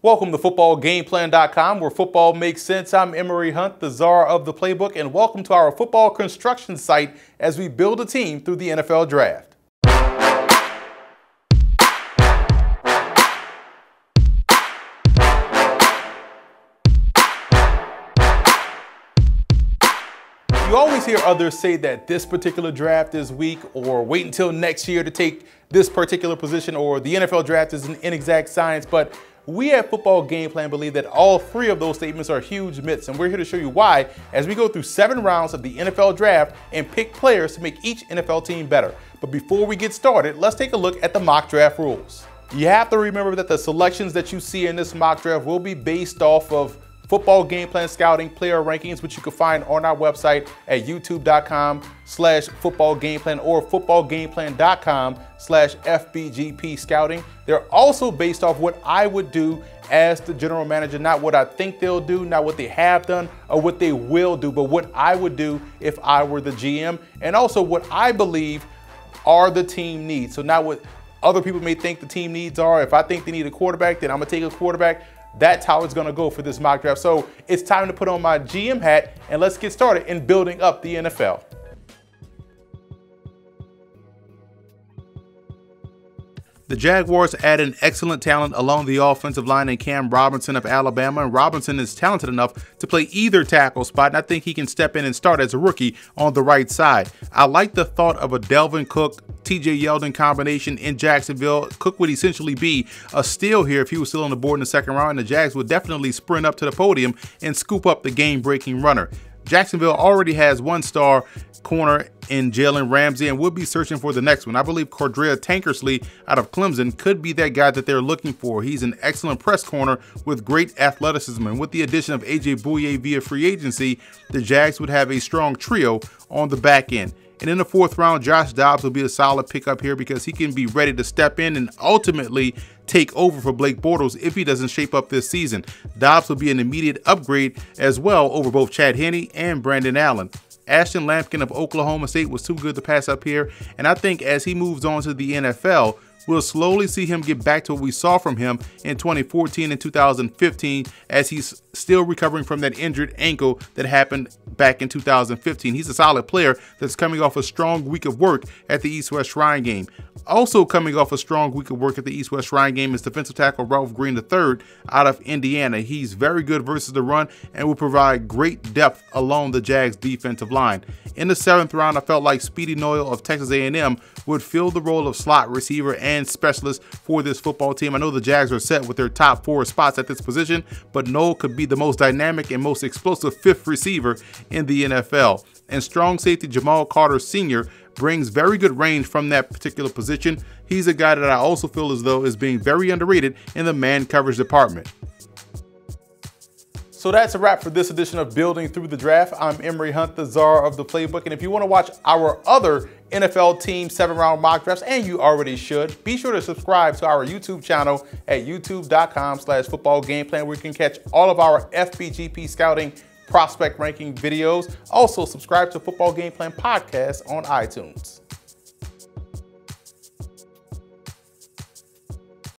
Welcome to footballgameplan.com, where football makes sense. I'm Emory Hunt, the czar of the playbook, and welcome to our football construction site as we build a team through the NFL draft. You always hear others say that this particular draft is weak, or wait until next year to take this particular position, or the NFL draft is an inexact science, but we at Football Game Plan believe that all three of those statements are huge myths, and we're here to show you why as we go through 7 rounds of the NFL draft and pick players to make each NFL team better. But before we get started, let's take a look at the mock draft rules. You have to remember that the selections that you see in this mock draft will be based off of Football Game Plan Scouting player rankings, which you can find on our website at youtube.com/footballgameplan or footballgameplan.com/FBGP scouting. They're also based off what I would do as the general manager, not what I think they'll do, not what they have done or what they will do, but what I would do if I were the GM, and also what I believe are the team needs. So not what other people may think the team needs are. If I think they need a quarterback, then I'm gonna take a quarterback. That's how it's going to go for this mock draft. So it's time to put on my GM hat and let's get started in building up the NFL. The Jaguars add an excellent talent along the offensive line in Cam Robinson of Alabama, and Robinson is talented enough to play either tackle spot, and I think he can step in and start as a rookie on the right side. I like the thought of a Delvin Cook, TJ Yeldon combination in Jacksonville. Cook would essentially be a steal here if he was still on the board in the second round, and the Jags would definitely sprint up to the podium and scoop up the game-breaking runner. Jacksonville already has 1-star corner in Jalen Ramsey and will be searching for the next one. I believe Cordrea Tankersley out of Clemson could be that guy that they're looking for. He's an excellent press corner with great athleticism, and with the addition of AJ Bouye via free agency, the Jags would have a strong trio on the back end. And in the 4th round, Josh Dobbs will be a solid pickup here because he can be ready to step in and ultimately take over for Blake Bortles if he doesn't shape up this season. Dobbs will be an immediate upgrade as well over both Chad Henne and Brandon Allen. Ashton Lampkin of Oklahoma State was too good to pass up here, and I think as he moves on to the NFL, we'll slowly see him get back to what we saw from him in 2014 and 2015 as he's still recovering from that injured ankle that happened back in 2015. He's a solid player that's coming off a strong week of work at the East-West Shrine game. Also coming off a strong week of work at the East-West Shrine game is defensive tackle Ralph Green III out of Indiana. He's very good versus the run and will provide great depth along the Jags defensive line. In the 7th round, I felt like Speedy Noyle of Texas A&M would fill the role of slot receiver and specialist for this football team. I know the Jags are set with their top 4 spots at this position, but Noyle could be the most dynamic and most explosive 5th receiver in the NFL. And strong safety Jamal Carter Sr. brings very good range from that particular position. He's a guy that I also feel as though is being very underrated in the man coverage department. So that's a wrap for this edition of Building Through the Draft. I'm Emory Hunt, the czar of the playbook. And if you want to watch our other NFL team 7-round mock drafts, and you already should, be sure to subscribe to our YouTube channel at youtube.com/footballgameplan, where you can catch all of our FBGP scouting prospect ranking videos. Also, subscribe to Football Game Plan podcast on iTunes.